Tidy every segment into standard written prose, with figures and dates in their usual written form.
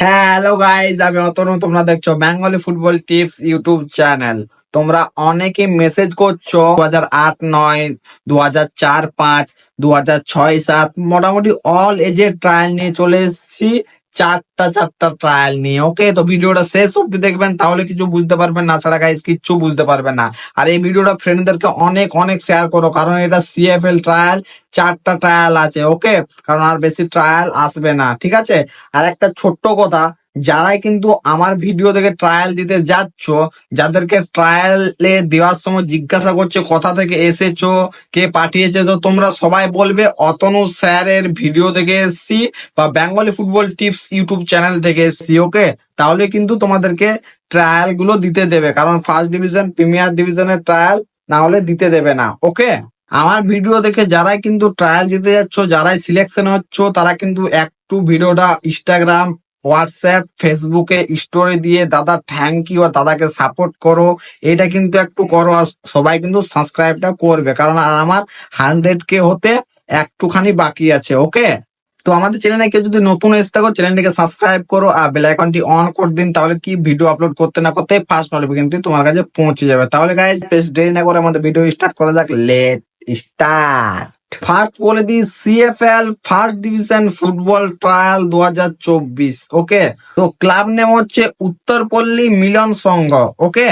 Hello guys, আমি অতনু। তোমরা দেখছো Bengali football tips YouTube channel. তোমরা অনেকে মেসেজ করছো 2008, 9, 2004, 5, 2006, 7 মোটামুটি অল এজের ট্রায়াল নিয়ে চলে এসেছি। চারটা ট্রায়াল নিয়ে। ওকে, তো ভিডিওটা শেষ অব্দি দেখবেন, তাহলে কিছু বুঝতে পারবেন না, ছাড়া গাইজ কিচ্ছু বুঝতে পারবেন না। আর এই ভিডিওটা ফ্রেন্ডদেরকে অনেক অনেক শেয়ার করো, কারণ এটা সিএফএল ট্রায়াল। চারটা ট্রায়াল আছে। ওকে, কারণ আর বেশি ট্রায়াল আসবে না, ঠিক আছে। আর একটা ছোট্ট কথা, যারাই কিন্তু আমার ভিডিও থেকে ট্রায়াল দিতে যাচ্ছ, যাদেরকে ট্রায়ালে দেওয়ার সময় জিজ্ঞাসা করছে কোথা থেকে এসেছো, কে পাঠিয়েছে, তো তোমরা সবাই বলবে অতনু স্যারের ভিডিও থেকে এসেছি বা Bengali football tips YouTube channel থেকে এসেছি। ওকে, তাহলে কিন্তু তোমাদেরকে ট্রায়াল গুলো দিতে দেবে, কারণ ফার্স্ট ডিভিশন প্রিমিয়ার ডিভিশনের ট্রায়াল না হলে দিতে দেবে না। ওকে, আমার ভিডিও দেখে যারাই কিন্তু ট্রায়াল দিতে যাচ্ছ, যারাই সিলেকশন হচ্ছ, তারা কিন্তু একটু ভিডিওটা ইনস্টাগ্রাম, হোয়াটসঅ্যাপ, ফেসবুকে স্টোরি দিয়ে দাদা থ্যাংক ইউ আর দাদাকে সাপোর্ট করো, এটা কিন্তু একটু করো। আর সবাই কিন্তু সাবস্ক্রাইবটা করবে, কারণ আর আমার 100K হতে একটুখানি বাকি আছে। ওকে, তো আমাদের চ্যানেলে কেউ যদি নতুন এসে থাকো, চ্যানেলটিকে সাবস্ক্রাইব করো আর বেল আইকনটি অন করে দিন, তাহলে কি ভিডিও আপলোড করতে না করতে ফার্স্ট নোটিফিকেশনটি তোমার কাছে পৌঁছে যাবে। তাহলে গাইজ বেশ দেরি না করে আমাদের ভিডিও স্টার্ট করা যাক। Let start. ফার্স্ট বলে দিই, CFL first division football trial 2024। ওকে, তো ক্লাব নেম হচ্ছে উত্তরপল্লী মিলন সংঘ। ওকে,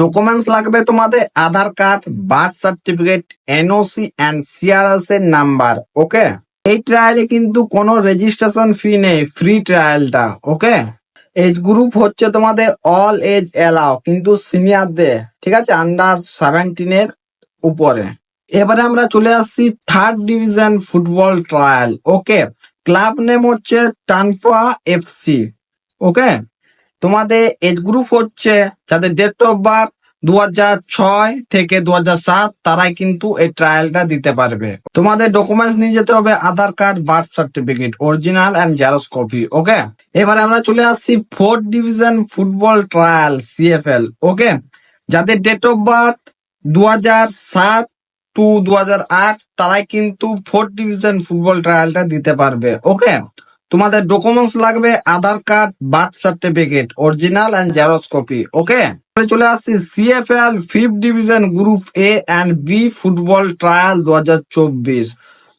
ডকুমেন্টস লাগবে তোমাদের Aadhaar card, birth certificate, NOC and CRS এর নাম্বার। ওকে, এই ট্রায়ালে কিন্তু কোনো রেজিস্ট্রেশন ফি নেই, ফ্রি ট্রায়ালটা। ওকে, এজ গ্রুপ হচ্ছে তোমাদের অল এজ এলাও, কিন্তু সিনিয়রদের, ঠিক আছে, আন্ডার 17 এর উপরে। এবারে আমরা চলে আসছি থার্ড ডিভিশন ফুটবল ট্রায়াল। ওকে, ক্লাব নেম হচ্ছে টানফা এফসি। ওকে, তোমাদের এজ গ্রুপ হচ্ছে যাদের ডেট অফ বার্থ 2006 থেকে 2007, তারাই কিন্তু এই ট্রায়ালটা দিতে পারবে। তোমাদের ডকুমেন্টস নিয়ে যেতে হবে Aadhaar card, birth certificate original and xerox copy. Okay, এবারে আমরা চলে আসছি fourth division football trial CFL. Okay, যাদের ডেট অফ বার্থ 2007 টু 2008, তারাই কিন্তু ফোর্থ ডিভিশন ফুটবল ট্রায়ালটা দিতে পারবে। ওকে, তোমাদের ডকুমেন্টস লাগবে Aadhaar card, birth certificate original and xerox copy. Okay, চলে আসছি CFL fifth division group A and B football trial 2024।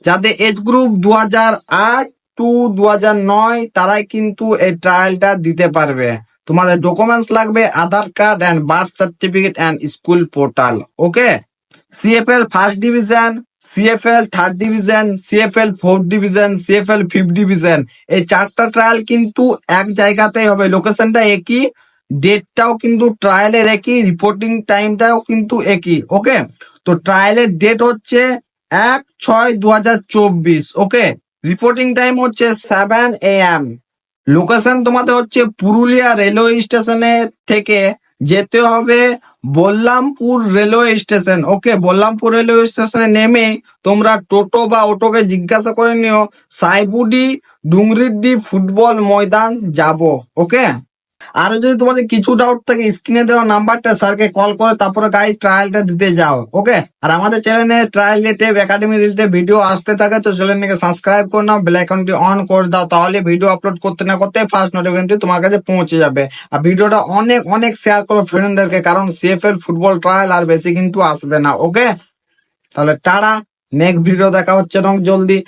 যাদের এজ গ্রুপ 2008 টু 2009, তারাই কিন্তু এই ট্রায়ালটা দিতে পারবে। তোমাদের ডকুমেন্টস লাগবে Aadhaar card and birth certificate and school portal. Okay, CFL first division, CFL third division, CFL fourth division, CFL fifth division, এই চারটা ট্রায়াল কিন্তু এক জায়গাতেই হবে, লোকেশনটা একই, ডেটটাও কিন্তু ট্রায়ালের একই, রিপোর্টিং টাইমটাও কিন্তু একই। ওকে, তো ট্রায়ালের ডেট হচ্ছে 1/6/2024। ওকে, রিপোর্টিং টাইম হচ্ছে 7 AM। লোকেশন তোমাদের হচ্ছে পুরুলিয়া রেলওয়ে স্টেশনে থেকে যেতে হবে বল্লামপুর রেলওয়ে স্টেশন। ওকে, বল্লামপুর রেলওয়ে স্টেশনে নেমে তোমরা টোটো বা অটোকে জিজ্ঞাসা করে নিও সাইবুডি ডুংরিডি ফুটবল ময়দান যাব। ওকে, আর যদি তোমাদের কিছু ডাউট থাকে, স্ক্রিনে দেওয়া নাম্বারটা স্যারকে কল করে তারপরে গাইড ট্রায়ালটা দিতে যাও। ওকে, আর আমাদের চ্যানেলে trial related academy related video আসতে থাকে, তো চ্যানেলটাকে সাবস্ক্রাইব করে নাও, বেল আইকনটি অন করে দাও, তাহলে ভিডিও আপলোড করতে না করতে ফার্স্ট নোটিফিকেশনটি তোমার কাছে পৌঁছে যাবে। আর ভিডিওটা অনেক অনেক শেয়ার করো ফ্রেন্ডদেরকে, কারণ সিএফএল ফুটবল ট্রায়াল আর বেশি কিন্তু আসবে না। ওকে, তাহলে টাটা, নেক্সট ভিডিও দেখা হচ্ছে জলদি।